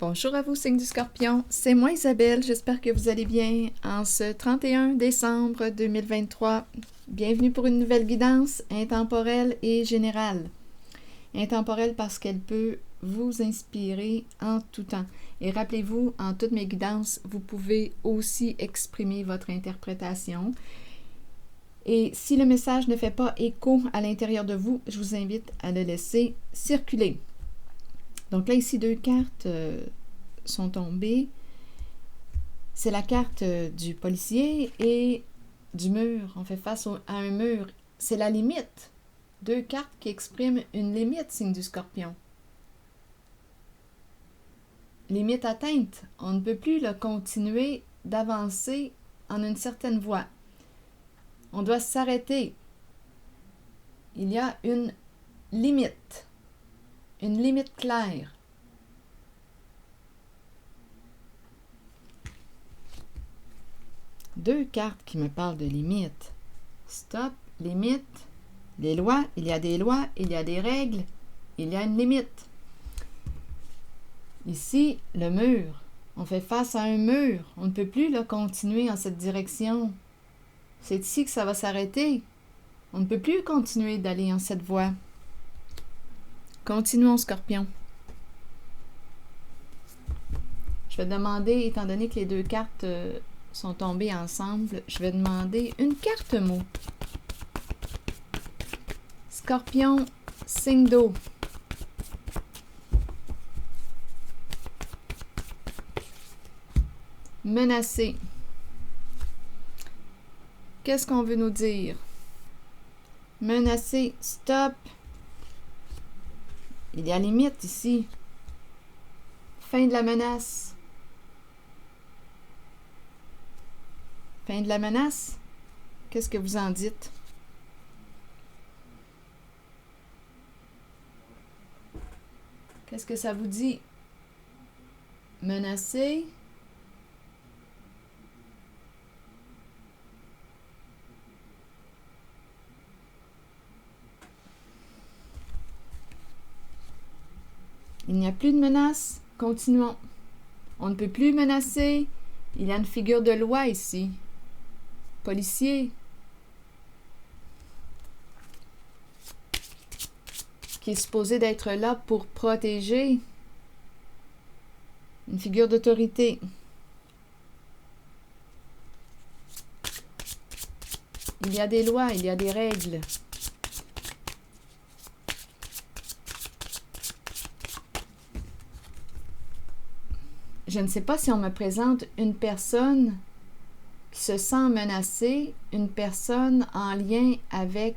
Bonjour à vous, signe du Scorpion. C'est moi Isabelle, j'espère que vous allez bien en ce 31 décembre 2023. Bienvenue pour une nouvelle guidance intemporelle et générale. Intemporelle parce qu'elle peut vous inspirer en tout temps. Et rappelez-vous, en toutes mes guidances, vous pouvez aussi exprimer votre interprétation. Et si le message ne fait pas écho à l'intérieur de vous, je vous invite à le laisser circuler. Donc là, ici, deux cartes sont tombées. C'est la carte du policier et du mur. On fait face à un mur. C'est la limite. Deux cartes qui expriment une limite, signe du Scorpion. Limite atteinte. On ne peut plus continuer d'avancer en une certaine voie. On doit s'arrêter. Il y a une limite claire. Deux cartes qui me parlent de limite. Stop, limite, les lois, il y a des lois, il y a des règles, il y a une limite. Ici, le mur. On fait face à un mur. On ne peut plus continuer en cette direction. C'est ici que ça va s'arrêter. On ne peut plus continuer d'aller en cette voie. Continuons, Scorpion. Je vais demander, étant donné que les deux cartes sont tombées ensemble, je vais demander une carte mot. Scorpion, signe d'eau. Menacé. Qu'est-ce qu'on veut nous dire? Menacé, stop. Il y a limite ici. Fin de la menace. Fin de la menace? Qu'est-ce que vous en dites? Qu'est-ce que ça vous dit? Menacé? Il n'y a plus de menace. Continuons. On ne peut plus menacer. Il y a une figure de loi ici. Policier. Qui est supposé d'être là pour protéger. Une figure d'autorité. Il y a des lois, il y a des règles. Je ne sais pas si on me présente une personne qui se sent menacée, une personne en lien avec...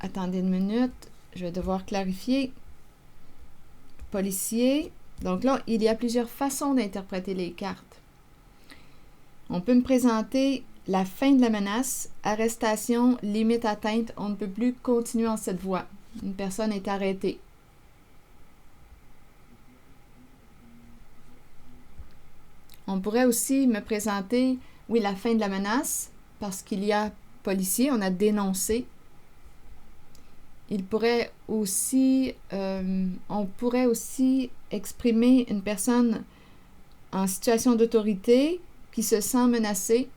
attendez une minute, je vais devoir clarifier. Policier. Donc là, il y a plusieurs façons d'interpréter les cartes. On peut me présenter la fin de la menace, arrestation, limite atteinte, on ne peut plus continuer en cette voie. Une personne est arrêtée. On pourrait aussi me présenter, oui, la fin de la menace, parce qu'il y a policier, on a dénoncé. On pourrait aussi exprimer une personne en situation d'autorité qui se sent menacée.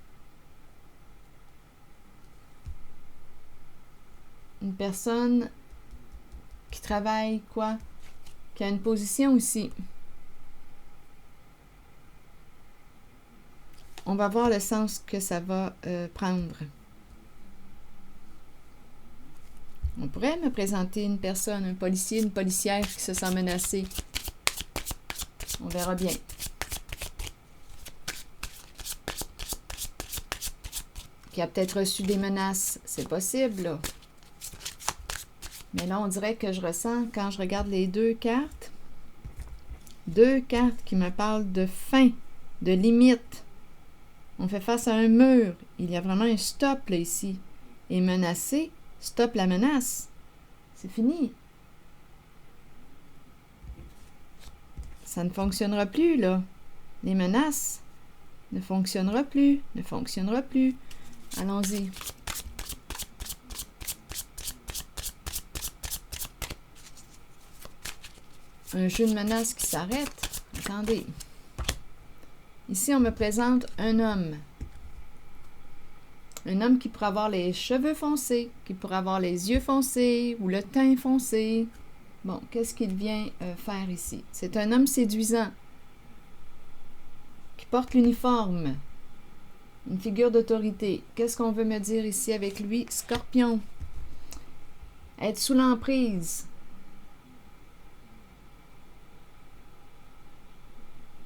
Une personne qui travaille, qui a une position ici. On va voir le sens que ça va prendre. On pourrait me présenter une personne, un policier, une policière qui se sent menacée. On verra bien. Qui a peut-être reçu des menaces. C'est possible, là. Mais là, on dirait que je ressens, quand je regarde les deux cartes qui me parlent de fin, de limite. On fait face à un mur. Il y a vraiment un stop, là, ici. Et menacé, stop la menace. C'est fini. Ça ne fonctionnera plus, là. Les menaces ne fonctionnera plus. Allons-y. un jeu de menaces qui s'arrête. Attendez. Ici, on me présente un homme. Un homme qui pourrait avoir les cheveux foncés, qui pourrait avoir les yeux foncés ou le teint foncé. Bon, qu'est-ce qu'il vient faire ici? C'est un homme séduisant qui porte l'uniforme. Une figure d'autorité. Qu'est-ce qu'on veut me dire ici avec lui? Scorpion. Être sous l'emprise.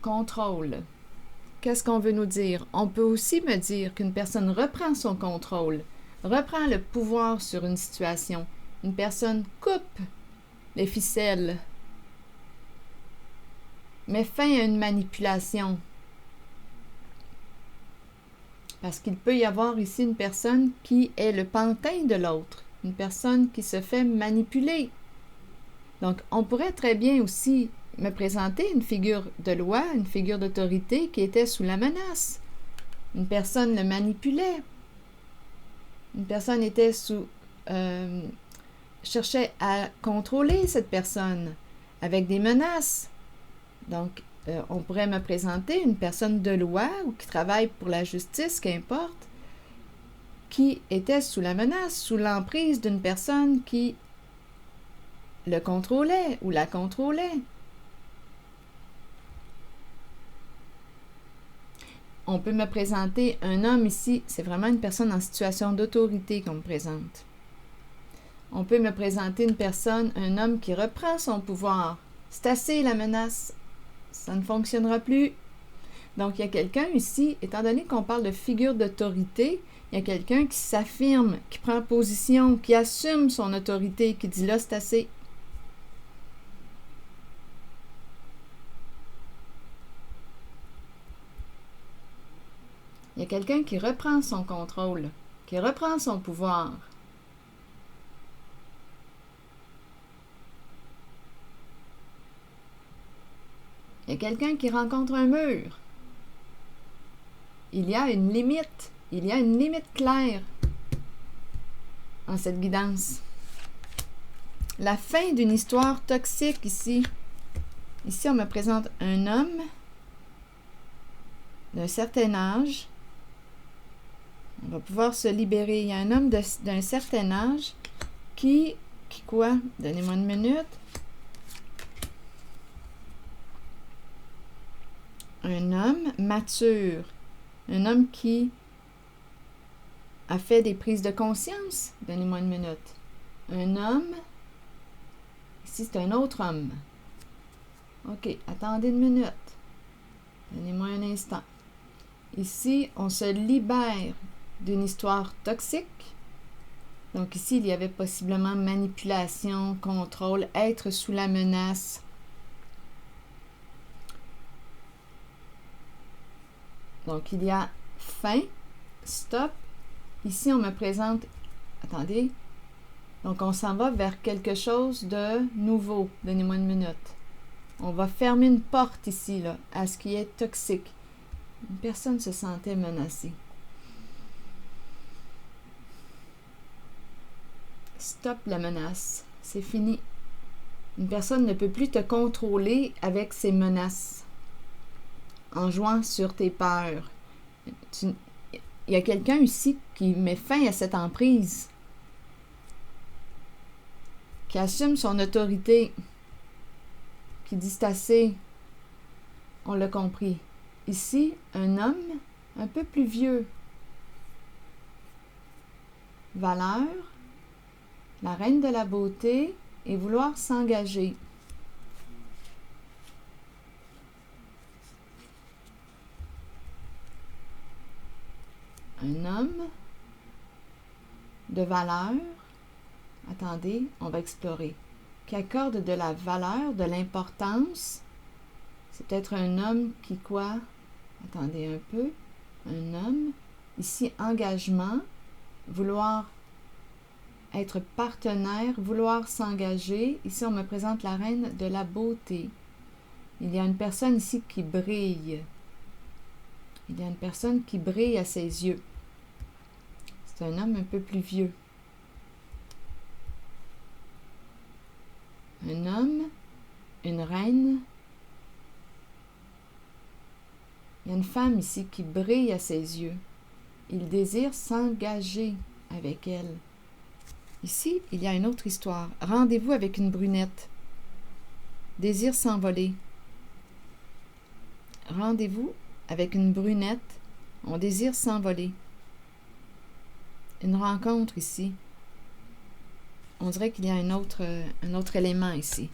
Contrôle. Qu'est-ce qu'on veut nous dire? On peut aussi me dire qu'une personne reprend son contrôle, reprend le pouvoir sur une situation. Une personne coupe les ficelles, met fin à une manipulation. Parce qu'il peut y avoir ici une personne qui est le pantin de l'autre, une personne qui se fait manipuler. Donc, on pourrait très bien aussi me présenter une figure de loi, une figure d'autorité qui était sous la menace. Une personne le manipulait. Une personne était cherchait à contrôler cette personne avec des menaces. Donc, on pourrait me présenter une personne de loi ou qui travaille pour la justice, qu'importe, qui était sous la menace, sous l'emprise d'une personne qui le contrôlait ou la contrôlait. On peut me présenter un homme ici, c'est vraiment une personne en situation d'autorité qu'on me présente. On peut me présenter une personne, un homme qui reprend son pouvoir. C'est assez la menace, ça ne fonctionnera plus. Donc il y a quelqu'un ici, étant donné qu'on parle de figure d'autorité, il y a quelqu'un qui s'affirme, qui prend position, qui assume son autorité, qui dit là c'est assez. Il y a quelqu'un qui reprend son contrôle, qui reprend son pouvoir. Il y a quelqu'un qui rencontre un mur. Il y a une limite. Il y a une limite claire en cette guidance. La fin d'une histoire toxique ici. Ici, on me présente un homme d'un certain âge. On va pouvoir se libérer. Il y a un homme d'un certain âge qui quoi? Donnez-moi une minute. Un homme mature. Un homme qui a fait des prises de conscience. Donnez-moi une minute. Un homme. Ici, c'est un autre homme. OK, attendez une minute. Donnez-moi un instant. Ici, on se libère d'une histoire toxique. Donc ici, il y avait possiblement manipulation, contrôle, être sous la menace. Donc il y a fin, stop. Ici, on me présente... Attendez. Donc on s'en va vers quelque chose de nouveau. Donnez-moi une minute. On va fermer une porte ici, là, à ce qui est toxique. Une personne se sentait menacée. Stop la menace. C'est fini. Une personne ne peut plus te contrôler avec ses menaces. En jouant sur tes peurs. Il y a quelqu'un ici qui met fin à cette emprise. Qui assume son autorité. Qui dit c'est assez. On l'a compris. Ici, un homme un peu plus vieux. Valeur, la reine de la beauté et vouloir s'engager. Un homme de valeur. Attendez, on va explorer. Qui accorde de la valeur, de l'importance. C'est peut-être un homme qui quoi? Attendez un peu. Un homme. Ici, engagement. Vouloir être partenaire. Vouloir s'engager. Ici, on me présente la reine de la beauté. Il y a une personne ici qui brille. Il y a une personne qui brille à ses yeux. C'est un homme un peu plus vieux. Un homme une reine. Il y a une femme ici qui brille à ses yeux. Il désire s'engager avec elle. Ici, il y a une autre histoire. Rendez-vous avec une brunette. Désire s'envoler. Rendez-vous avec une brunette. On désire s'envoler. Une rencontre ici. On dirait qu'il y a un autre élément ici.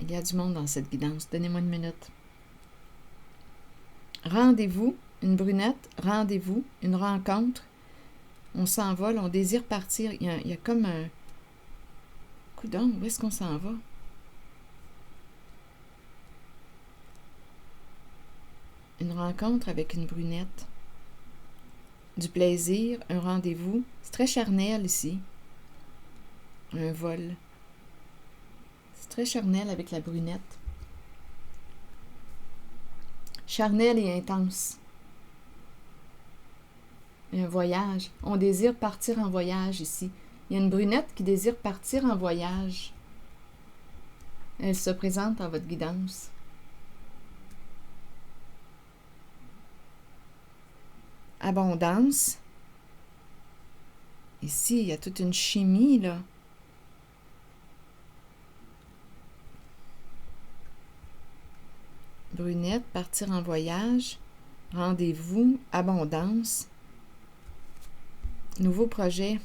Il y a du monde dans cette guidance. Donnez-moi une minute. Rendez-vous, une brunette, rendez-vous, une rencontre. On s'envole, on désire partir. Il y a comme un... Coudonc, où est-ce qu'on s'en va? Une rencontre avec une brunette. Du plaisir, un rendez-vous. C'est très charnel ici. Un vol. C'est très charnel avec la brunette. Charnel et intense. Un voyage. On désire partir en voyage ici. Il y a une brunette qui désire partir en voyage. Elle se présente dans votre guidance. Abondance. Ici, il y a toute une chimie, là. Brunette, partir en voyage. Rendez-vous, abondance. Nouveau projet.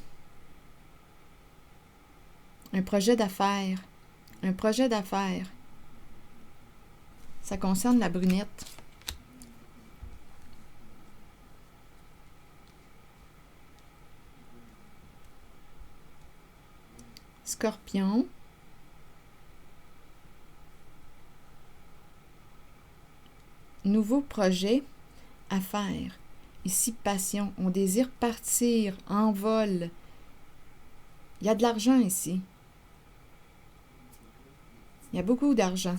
Un projet d'affaires. Un projet d'affaires. Ça concerne la brunette. Scorpion. Nouveau projet, affaires. Ici, passion. On désire partir en vol. Il y a de l'argent ici. Il y a beaucoup d'argent.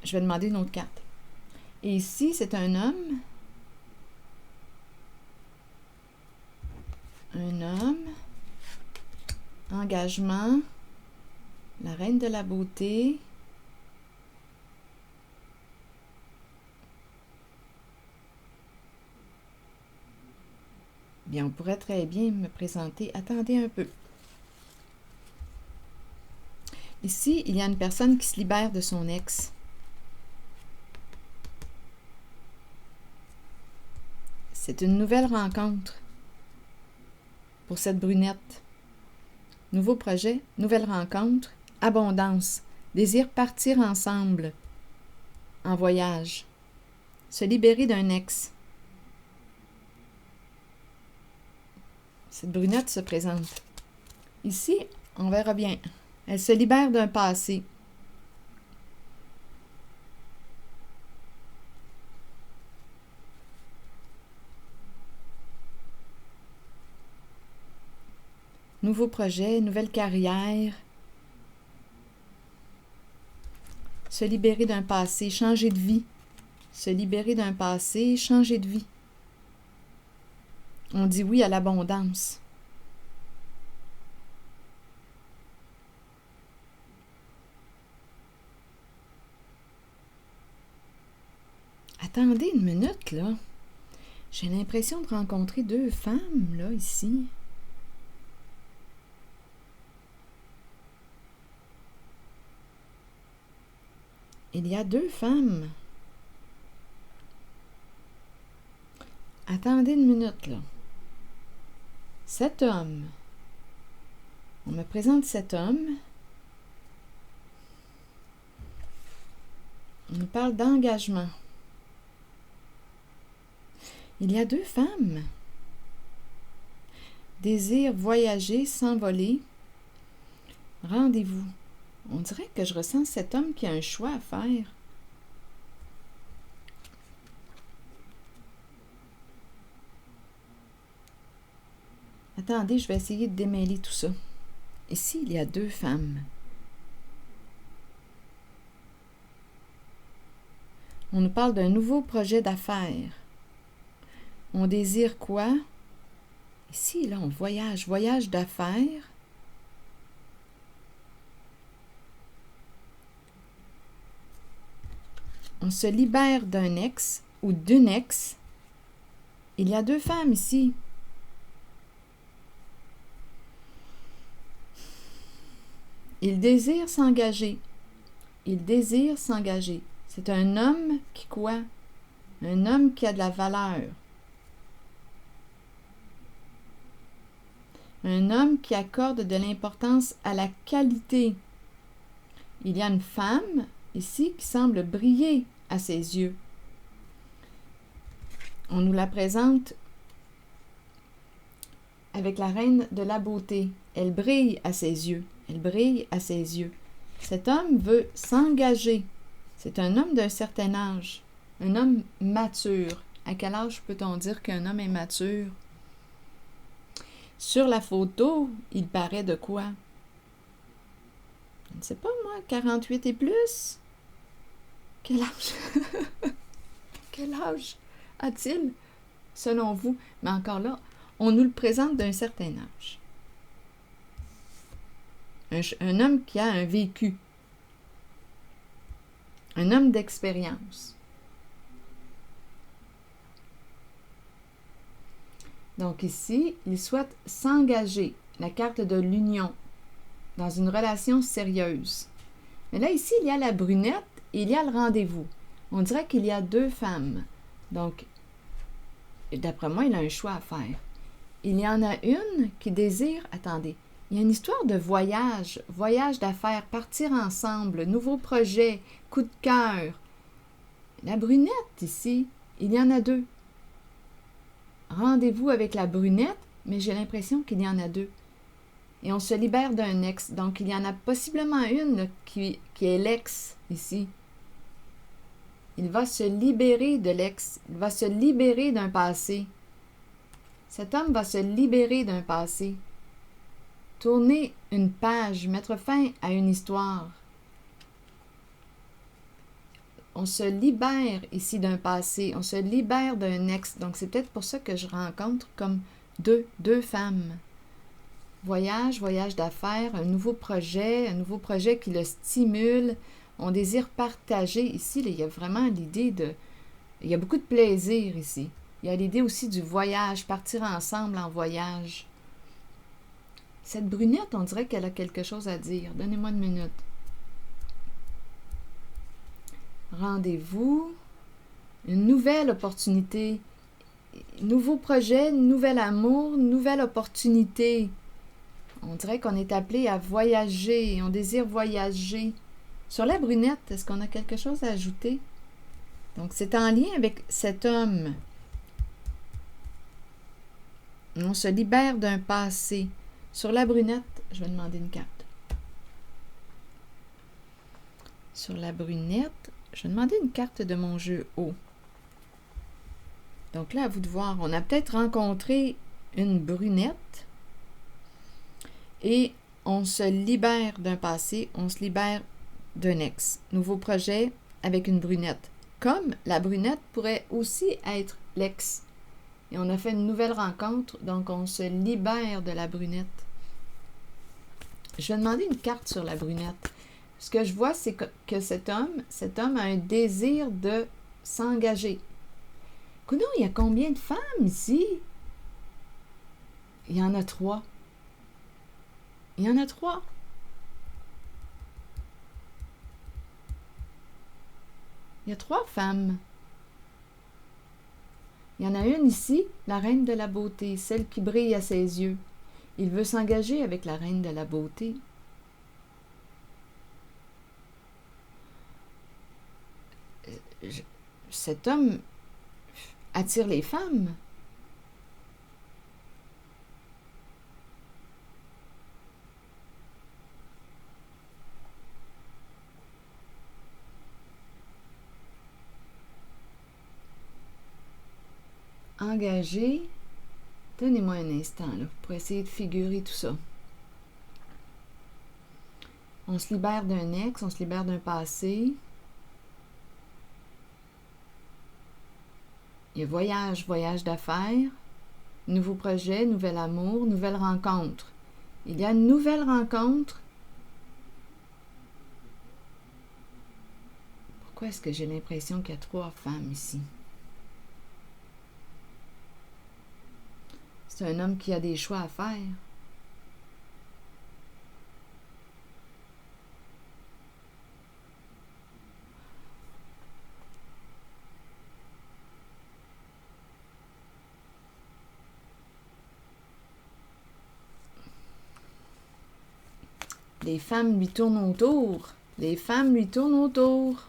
Je vais demander une autre carte. Et ici, c'est un homme. Un homme. Engagement. La reine de la beauté. Bien, on pourrait très bien me présenter. Attendez un peu. Ici, il y a une personne qui se libère de son ex. C'est une nouvelle rencontre pour cette brunette. Nouveau projet, nouvelle rencontre, abondance, désir partir ensemble, en voyage, se libérer d'un ex. Cette brunette se présente. Ici, on verra bien. Elle se libère d'un passé. Nouveau projet, nouvelle carrière. Se libérer d'un passé, changer de vie. Se libérer d'un passé, changer de vie. On dit oui à l'abondance. Attendez une minute, là. J'ai l'impression de rencontrer deux femmes, là, ici. Il y a deux femmes. Attendez une minute, là. Cet homme. On me présente cet homme. On nous parle d'engagement. Il y a deux femmes. Désir voyager, s'envoler. Rendez-vous. On dirait que je ressens cet homme qui a un choix à faire. Attendez, je vais essayer de démêler tout ça. Ici, il y a deux femmes. On nous parle d'un nouveau projet d'affaires. On désire quoi? Ici, là, on voyage, voyage d'affaires. On se libère d'un ex ou d'une ex. Il y a deux femmes ici. Il désire s'engager. Il désire s'engager. C'est un homme qui quoi? Un homme qui a de la valeur. Un homme qui accorde de l'importance à la qualité. Il y a une femme ici qui semble briller à ses yeux. On nous la présente avec la reine de la beauté. Elle brille à ses yeux. Elle brille à ses yeux. Cet homme veut s'engager. C'est un homme d'un certain âge. Un homme mature. À quel âge peut-on dire qu'un homme est mature? Sur la photo, il paraît de quoi? Je ne sais pas, moi, 48 et plus? Quel âge? Quel âge a-t-il, selon vous? Mais encore là, on nous le présente d'un certain âge. Un homme qui a un vécu. Un homme d'expérience. Donc ici, il souhaite s'engager, la carte de l'union, dans une relation sérieuse. Mais là, ici, il y a la brunette et il y a le rendez-vous. On dirait qu'il y a deux femmes. Donc, d'après moi, il a un choix à faire. Il y en a une qui désire, attendez, il y a une histoire de voyage, voyage d'affaires, partir ensemble, nouveau projet, coup de cœur. La brunette, ici, il y en a deux. Rendez-vous avec la brunette, mais j'ai l'impression qu'il y en a deux. Et on se libère d'un ex. Donc, il y en a possiblement une qui est l'ex, ici. Il va se libérer de l'ex. Il va se libérer d'un passé. Cet homme va se libérer d'un passé. Tourner une page, mettre fin à une histoire. On se libère ici d'un passé, on se libère d'un ex. Donc, c'est peut-être pour ça que je rencontre comme deux femmes. Voyage d'affaires, un nouveau projet qui le stimule. On désire partager. Ici, là, il y a vraiment l'idée de... Il y a beaucoup de plaisir ici. Il y a l'idée aussi du voyage, partir ensemble en voyage. Cette brunette, on dirait qu'elle a quelque chose à dire. Donnez-moi une minute. Rendez-vous, une nouvelle opportunité, nouveau projet, nouvel amour, nouvelle opportunité. On dirait qu'on est appelé à voyager, on désire voyager. Sur la brunette, est-ce qu'on a quelque chose à ajouter? Donc, c'est en lien avec cet homme. On se libère d'un passé. Sur la brunette, je vais demander une carte. Sur la brunette, je vais demander une carte de mon jeu haut. Donc là, à vous de voir, on a peut-être rencontré une brunette et on se libère d'un passé, on se libère d'un ex. Nouveau projet avec une brunette. Comme la brunette pourrait aussi être l'ex. Et on a fait une nouvelle rencontre, donc on se libère de la brunette. Je vais demander une carte sur la brunette. Ce que je vois, c'est que cet homme a un désir de s'engager. Coudonc, il y a combien de femmes ici? Il y en a 3. Il y en a 3. Il y a 3 femmes. Il y en a une ici, la reine de la beauté, celle qui brille à ses yeux. Il veut s'engager avec la reine de la beauté. Cet homme attire les femmes. Engagé. Donnez-moi un instant là, pour essayer de figurer tout ça. On se libère d'un ex, on se libère d'un passé. Il y a voyage d'affaires, Nouveau projet, nouvel amour, nouvelle rencontre. Il y a une nouvelle rencontre. Pourquoi est-ce que j'ai l'impression qu'il y a 3 femmes ici? C'est un homme qui a des choix à faire. Les femmes lui tournent autour. Les femmes lui tournent autour.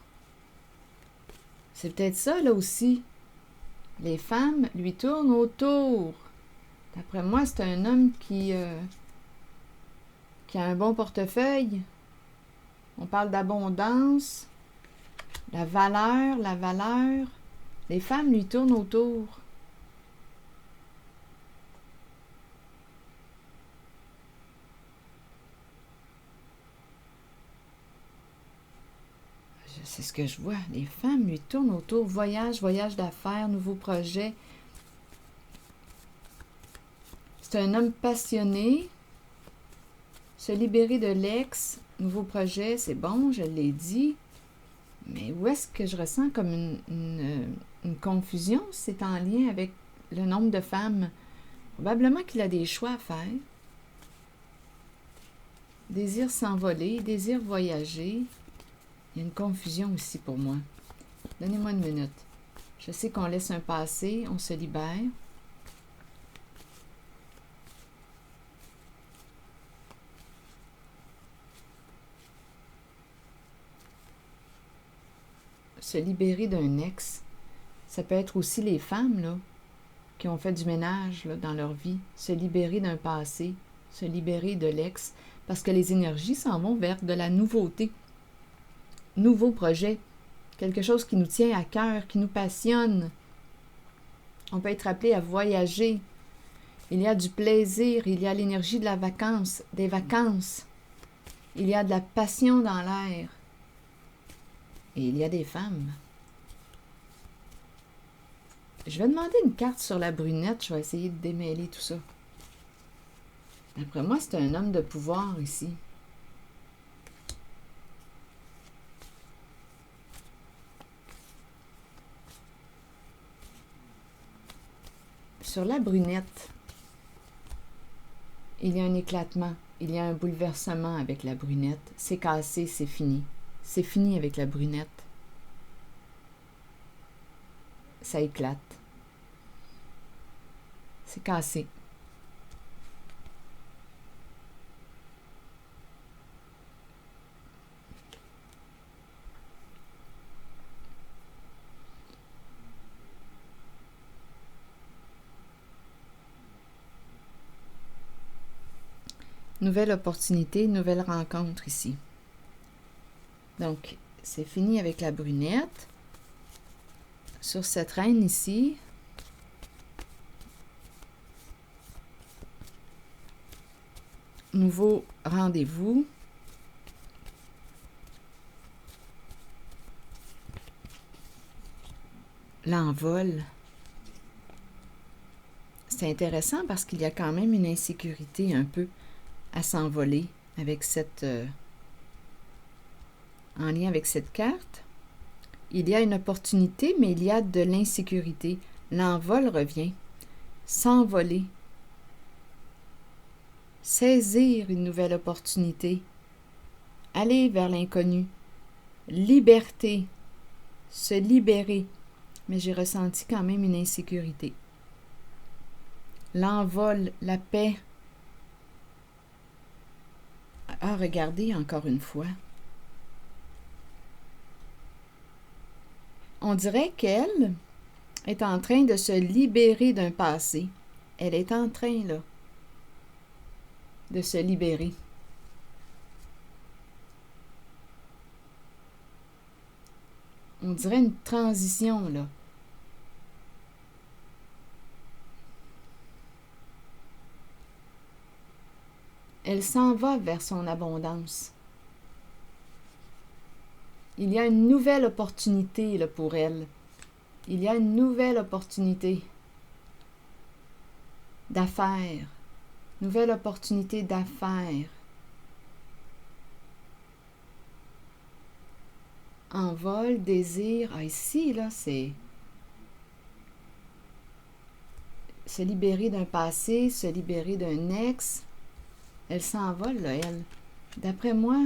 C'est peut-être ça, là aussi. Les femmes lui tournent autour. D'après moi, c'est un homme qui a un bon portefeuille. On parle d'abondance, la valeur, la valeur. Les femmes lui tournent autour. C'est ce que je vois. Les femmes lui tournent autour. Voyage, voyage d'affaires, nouveau projet. C'est un homme passionné. Se libérer de l'ex, nouveau projet, c'est bon, je l'ai dit. Mais où est-ce que je ressens comme une confusion? C'est en lien avec le nombre de femmes. Probablement qu'il a des choix à faire. Désir s'envoler, désir voyager. Il y a une confusion aussi pour moi. Donnez-moi une minute. Je sais qu'on laisse un passé, on se libère. Se libérer d'un ex, ça peut être aussi les femmes là, qui ont fait du ménage là, dans leur vie. Se libérer d'un passé, se libérer de l'ex, parce que les énergies s'en vont vers de la nouveauté. Nouveau projet, quelque chose qui nous tient à cœur, qui nous passionne. On peut être appelé à voyager. Il y a du plaisir, il y a l'énergie de la vacance, des vacances. Il y a de la passion dans l'air. Et il y a des femmes. Je vais demander une carte sur la brunette, je vais essayer de démêler tout ça. D'après moi, c'est un homme de pouvoir ici. Sur la brunette, il y a un éclatement, il y a un bouleversement avec la brunette. C'est cassé, c'est fini. C'est fini avec la brunette. Ça éclate. C'est cassé. Nouvelle opportunité, nouvelle rencontre ici. Donc, c'est fini avec la brunette. Sur cette reine ici, nouveau rendez-vous. L'envol. C'est intéressant parce qu'il y a quand même une insécurité un peu à s'envoler avec cette... en lien avec cette carte. Il y a une opportunité, mais il y a de l'insécurité. L'envol revient. S'envoler. Saisir une nouvelle opportunité. Aller vers l'inconnu. Liberté. Se libérer. Mais j'ai ressenti quand même une insécurité. L'envol, la paix. Ah, regardez encore une fois. On dirait qu'elle est en train de se libérer d'un passé. Elle est en train, là, de se libérer. On dirait une transition, là. Elle s'en va vers son abondance. Il y a une nouvelle opportunité là, pour elle. Il y a une nouvelle opportunité. d'affaires, nouvelle opportunité d'affaires. Envol, désir. Ah, ici, là, c'est se libérer d'un passé, se libérer d'un ex. Elle s'envole, là, elle. D'après moi,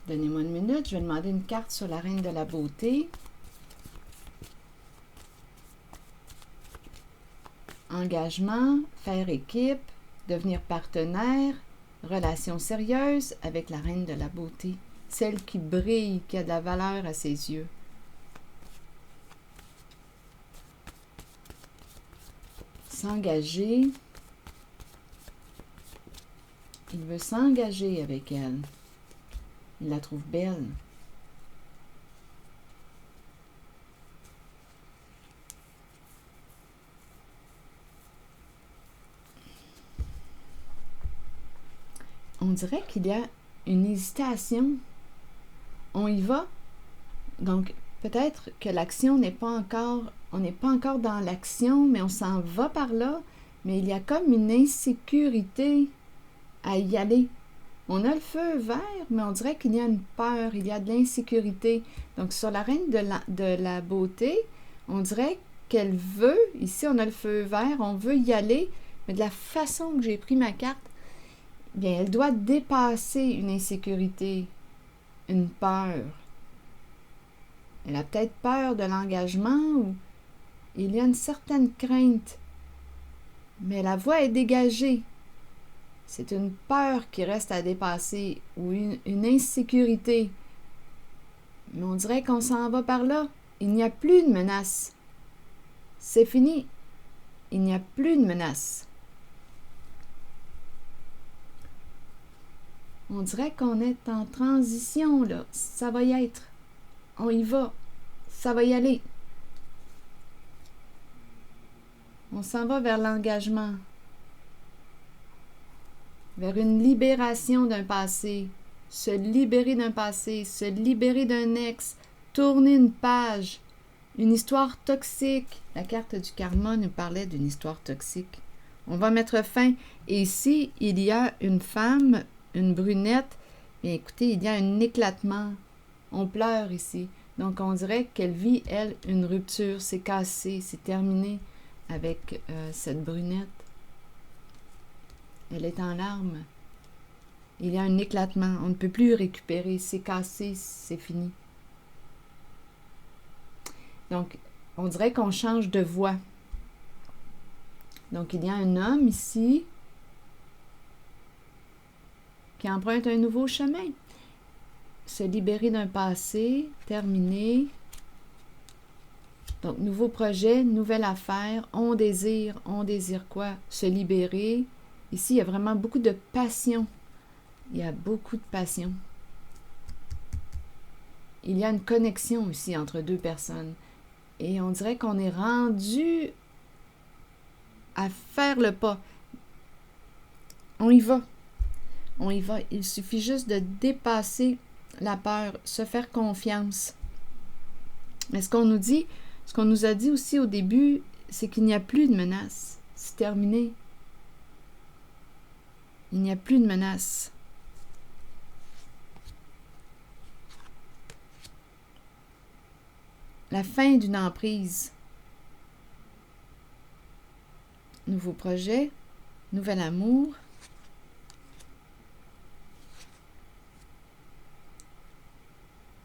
donnez-moi une minute, je vais demander une carte sur la reine de la beauté. Engagement, faire équipe, devenir partenaire, relation sérieuse avec la reine de la beauté, celle qui brille, qui a de la valeur à ses yeux. S'engager. Il veut s'engager avec elle. Il la trouve belle. On dirait qu'il y a une hésitation. On y va. Donc, peut-être que l'action n'est pas encore... On n'est pas encore dans l'action, mais on s'en va par là. Mais il y a comme une insécurité à y aller. On a le feu vert, mais on dirait qu'il y a une peur, il y a de l'insécurité. Donc, sur la reine de la beauté, on dirait qu'elle veut, ici on a le feu vert, on veut y aller, mais de la façon que j'ai pris ma carte, bien, elle doit dépasser une insécurité, une peur. Elle a peut-être peur de l'engagement ou il y a une certaine crainte, mais la voie est dégagée. C'est une peur qui reste à dépasser ou une insécurité. Mais on dirait qu'on s'en va par là. Il n'y a plus de menace. C'est fini. Il n'y a plus de menace. On dirait qu'on est en transition, là. Ça va y être. On y va. Ça va y aller. On s'en va vers l'engagement. Vers une libération d'un passé, se libérer d'un passé, se libérer d'un ex, tourner une page, une histoire toxique. La carte du karma nous parlait d'une histoire toxique. On va mettre fin. Et ici, il y a une femme, une brunette. Bien, écoutez, il y a un éclatement. On pleure ici. Donc, on dirait qu'elle vit, elle, une rupture. C'est cassé, c'est terminé avec cette brunette. Elle est en larmes. Il y a un éclatement. On ne peut plus récupérer. C'est cassé, c'est fini. Donc, on dirait qu'on change de voie. Donc, il y a un homme ici qui emprunte un nouveau chemin. Se libérer d'un passé, terminé. Donc, nouveau projet, nouvelle affaire. On désire quoi? Se libérer. Ici, il y a vraiment beaucoup de passion. Il y a beaucoup de passion. Il y a une connexion aussi entre deux personnes. Et on dirait qu'on est rendu à faire le pas. On y va. On y va. Il suffit juste de dépasser la peur, se faire confiance. Mais ce qu'on nous a dit aussi au début, c'est qu'il n'y a plus de menace. C'est terminé. Il n'y a plus de menace. La fin d'une emprise. Nouveau projet, nouvel amour.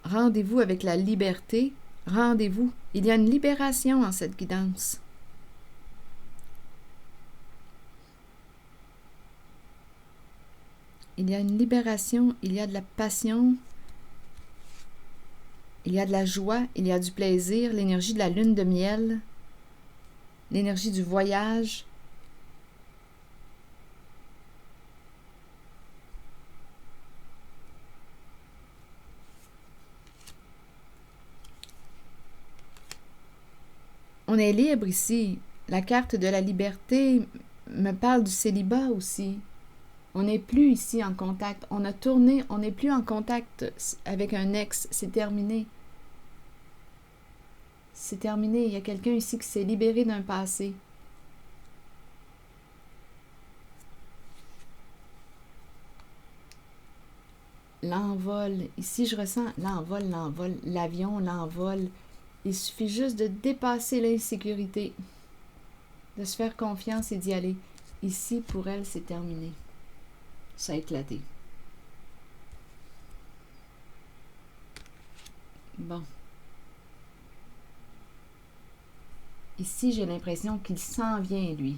Rendez-vous avec la liberté. Rendez-vous. Il y a une libération en cette guidance. Il y a une libération, il y a de la passion, il y a de la joie, il y a du plaisir, l'énergie de la lune de miel, l'énergie du voyage. On est libre ici. La carte de la liberté me parle du célibat aussi. On n'est plus ici en contact. On a tourné, on n'est plus en contact avec un ex. C'est terminé. c'est terminé. Il y a quelqu'un ici qui s'est libéré d'un passé. L'envol. Ici, je ressens l'envol, l'avion, l'envol. Il suffit juste de dépasser l'insécurité, de se faire confiance et d'y aller. Ici, pour elle, c'est terminé. Ça a éclaté. Bon. Ici, j'ai l'impression qu'il s'en vient, lui.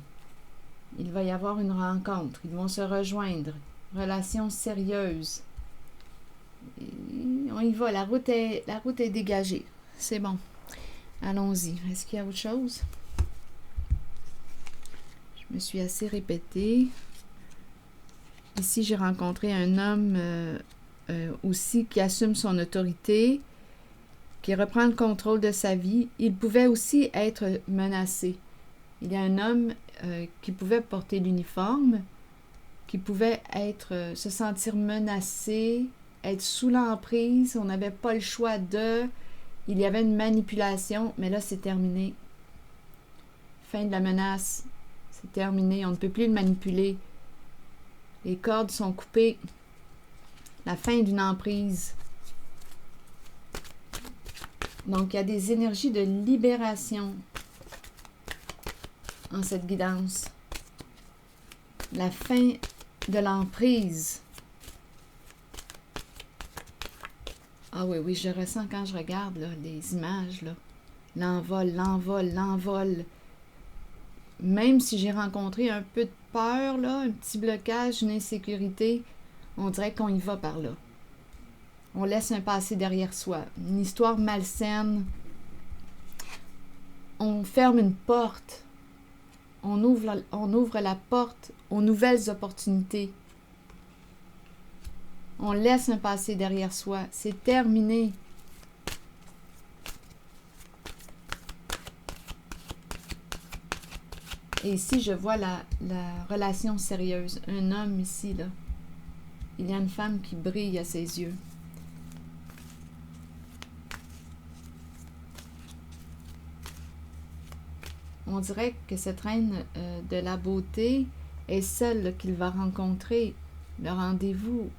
Il va y avoir une rencontre. Ils vont se rejoindre. Relation sérieuse. Et on y va. La route est dégagée. C'est bon. Allons-y. Est-ce qu'il y a autre chose? Je me suis assez répétée. Ici, j'ai rencontré un homme aussi qui assume son autorité, qui reprend le contrôle de sa vie. Il pouvait aussi être menacé. Il y a un homme qui pouvait porter l'uniforme, qui pouvait se sentir menacé, être sous l'emprise. On n'avait pas le choix de... Il y avait une manipulation, mais là, c'est terminé. Fin de la menace. C'est terminé. On ne peut plus le manipuler. Les cordes sont coupées. La fin d'une emprise. Donc, il y a des énergies de libération en cette guidance. La fin de l'emprise. Ah oui, oui, je ressens quand je regarde là, les images. Là. L'envol. Même si j'ai rencontré un peu de peur, là, un petit blocage, une insécurité, on dirait qu'on y va par là. On laisse un passé derrière soi, une histoire malsaine. On ferme une porte. On ouvre la porte aux nouvelles opportunités. On laisse un passé derrière soi. C'est terminé. Et ici, je vois la relation sérieuse. Un homme ici, là. Il y a une femme qui brille à ses yeux. On dirait que cette reine de la beauté est celle qu'il va rencontrer. Le rendez-vous.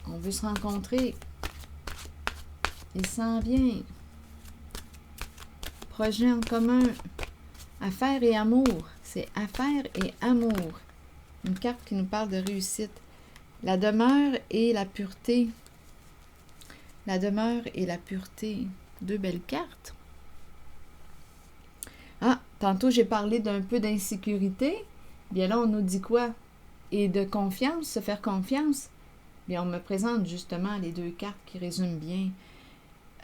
On veut se rencontrer. Il s'en vient. Projet en commun. Affaires et amour. C'est affaires et amour. Une carte qui nous parle de réussite. La demeure et la pureté. La demeure et la pureté. Deux belles cartes. Ah, tantôt j'ai parlé d'un peu d'insécurité. Bien là, on nous dit quoi? Et de confiance, se faire confiance. Bien, on me présente justement les deux cartes qui résument bien.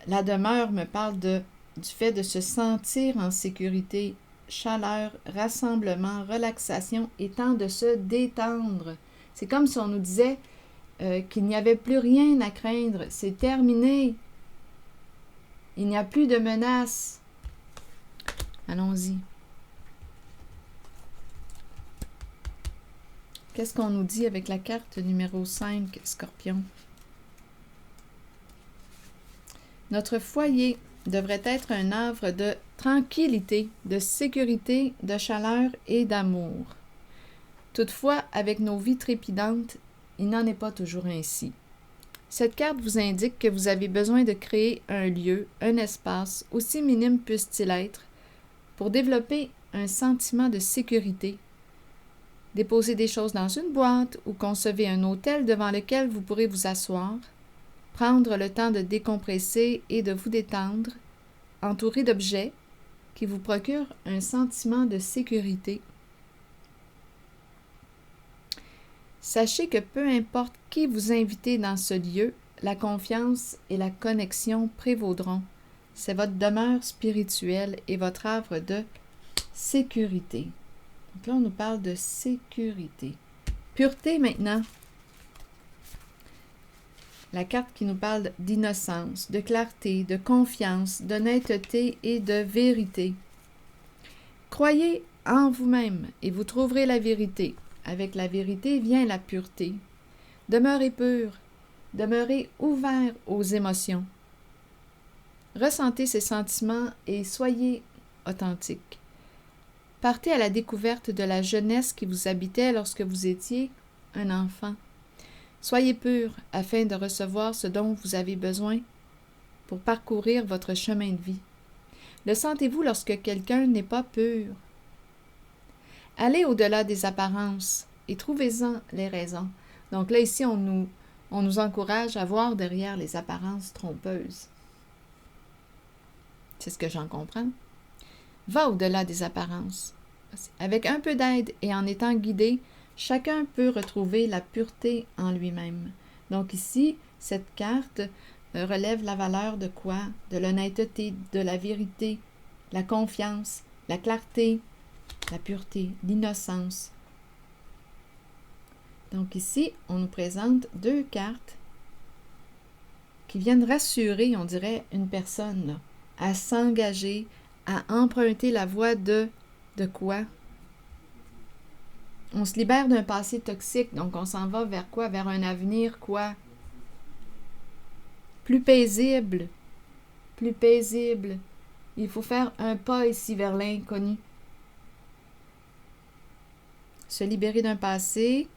La demeure me parle du fait de se sentir en sécurité, chaleur, rassemblement, relaxation et temps de se détendre. C'est comme si on nous disait qu'il n'y avait plus rien à craindre. C'est terminé. Il n'y a plus de menaces. Allons-y. Qu'est-ce qu'on nous dit avec la carte numéro 5, Scorpion? Notre foyer devrait être un havre de tranquillité, de sécurité, de chaleur et d'amour. Toutefois, avec nos vies trépidantes, il n'en est pas toujours ainsi. Cette carte vous indique que vous avez besoin de créer un lieu, un espace, aussi minime puisse-t-il être, pour développer un sentiment de sécurité. Déposez des choses dans une boîte ou concevez un hôtel devant lequel vous pourrez vous asseoir, prendre le temps de décompresser et de vous détendre, entouré d'objets qui vous procurent un sentiment de sécurité. Sachez que peu importe qui vous invitez dans ce lieu, la confiance et la connexion prévaudront. C'est votre demeure spirituelle et votre havre de sécurité. Donc là, on nous parle de sécurité. Pureté maintenant. La carte qui nous parle d'innocence, de clarté, de confiance, d'honnêteté et de vérité. Croyez en vous-même et vous trouverez la vérité. Avec la vérité vient la pureté. Demeurez pur, demeurez ouvert aux émotions. Ressentez ces sentiments et soyez authentique. Partez à la découverte de la jeunesse qui vous habitait lorsque vous étiez un enfant. Soyez pur afin de recevoir ce dont vous avez besoin pour parcourir votre chemin de vie. Le sentez-vous lorsque quelqu'un n'est pas pur? Allez au-delà des apparences et trouvez-en les raisons. Donc là, ici, on nous encourage à voir derrière les apparences trompeuses. C'est ce que j'en comprends. Va au-delà des apparences. Avec un peu d'aide et en étant guidé, chacun peut retrouver la pureté en lui-même. Donc ici, cette carte relève la valeur de quoi? De l'honnêteté, de la vérité, la confiance, la clarté, la pureté, l'innocence. Donc ici, on nous présente 2 cartes qui viennent rassurer, on dirait, une personne là, à s'engager, à emprunter la voie de quoi? On se libère d'un passé toxique, donc on s'en va vers quoi? Vers un avenir quoi? Plus paisible. Plus paisible. Il faut faire un pas ici vers l'inconnu. Se libérer d'un passé.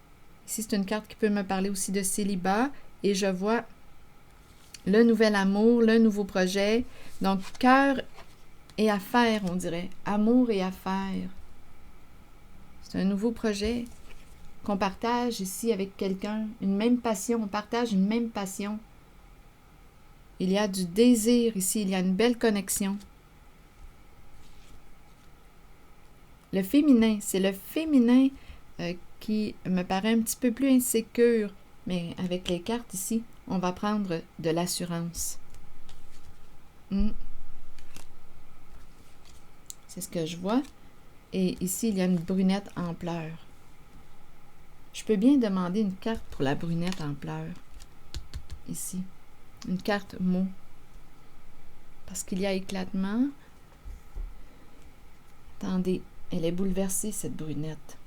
Ici, c'est une carte qui peut me parler aussi de célibat. Et je vois le nouvel amour, le nouveau projet. Donc, cœur et affaires, on dirait. Amour et affaires. C'est un nouveau projet qu'on partage ici avec quelqu'un. Une même passion. On partage une même passion. Il y a du désir ici. Il y a une belle connexion. Le féminin, c'est le féminin qui me paraît un petit peu plus insécure. Mais avec les cartes ici, on va prendre de l'assurance. C'est ce que je vois. Et ici, il y a une brunette en pleurs. Je peux bien demander une carte pour la brunette en pleurs. Ici. Une carte mot. Parce qu'il y a éclatement. Attendez, elle est bouleversée, cette brunette.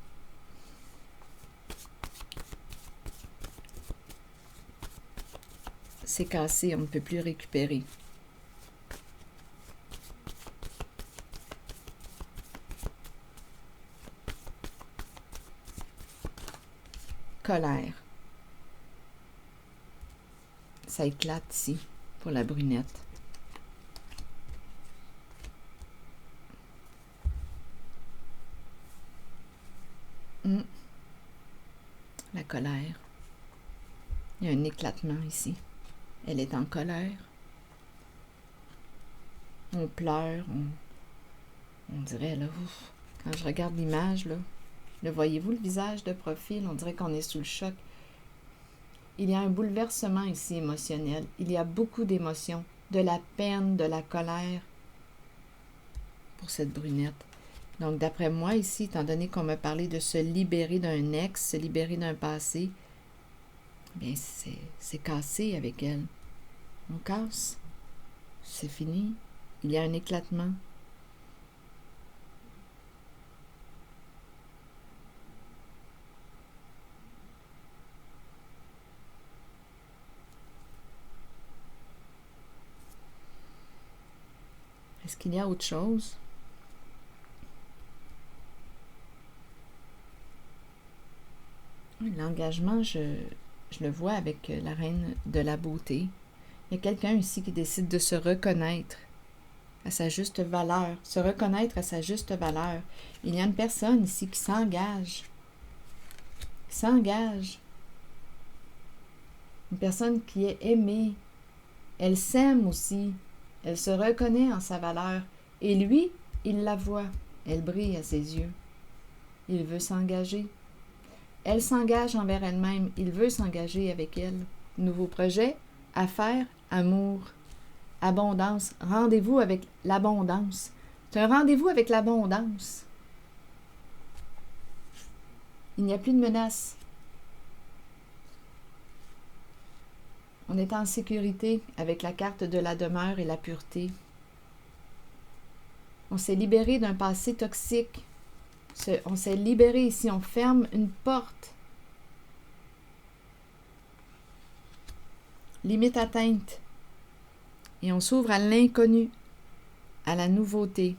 C'est cassé, on ne peut plus récupérer. Colère. Ça éclate ici, pour la brunette. La colère. Il y a un éclatement ici. Elle est en colère. On pleure. On dirait, là, ouf, quand je regarde l'image, là, le voyez-vous, le visage de profil, on dirait qu'on est sous le choc. Il y a un bouleversement ici émotionnel. Il y a beaucoup d'émotions, de la peine, de la colère pour cette brunette. Donc, d'après moi, ici, étant donné qu'on m'a parlé de se libérer d'un ex, se libérer d'un passé, bien, c'est cassé avec elle. On casse. C'est fini. Il y a un éclatement. Est-ce qu'il y a autre chose? L'engagement, je le vois avec la reine de la beauté. Il y a quelqu'un ici qui décide de se reconnaître à sa juste valeur, se reconnaître à sa juste valeur. Il y a une personne ici qui s'engage. Une personne qui est aimée. Elle s'aime aussi. Elle se reconnaît en sa valeur. Et lui, il la voit. Elle brille à ses yeux. Il veut s'engager. Elle s'engage envers elle-même. Il veut s'engager avec elle. Nouveau projet, affaires, amour, abondance. Rendez-vous avec l'abondance. C'est un rendez-vous avec l'abondance. Il n'y a plus de menace. On est en sécurité avec la carte de la demeure et la pureté. On s'est libéré d'un passé toxique. On s'est libéré ici. On ferme une porte. Limite atteinte. et on s'ouvre à l'inconnu, à la nouveauté,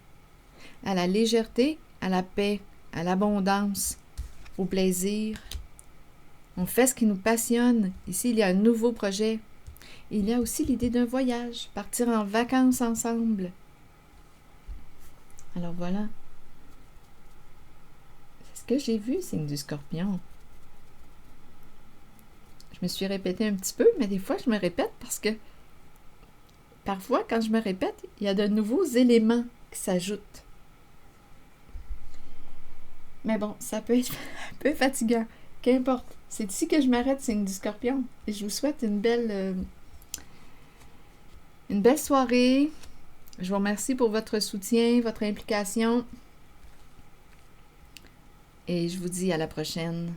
à la légèreté, à la paix, à l'abondance, au plaisir. On fait ce qui nous passionne. Ici, il y a un nouveau projet. Il y a aussi l'idée d'un voyage, partir en vacances ensemble. Alors voilà. C'est ce que j'ai vu, signe du Scorpion. Je me suis répétée un petit peu, mais des fois, je me répète parce que parfois, quand je me répète, il y a de nouveaux éléments qui s'ajoutent. Mais bon, ça peut être un peu fatigant. Qu'importe. C'est ici que je m'arrête, signe du Scorpion. Et je vous souhaite une belle soirée. Je vous remercie pour votre soutien, votre implication. Et je vous dis à la prochaine.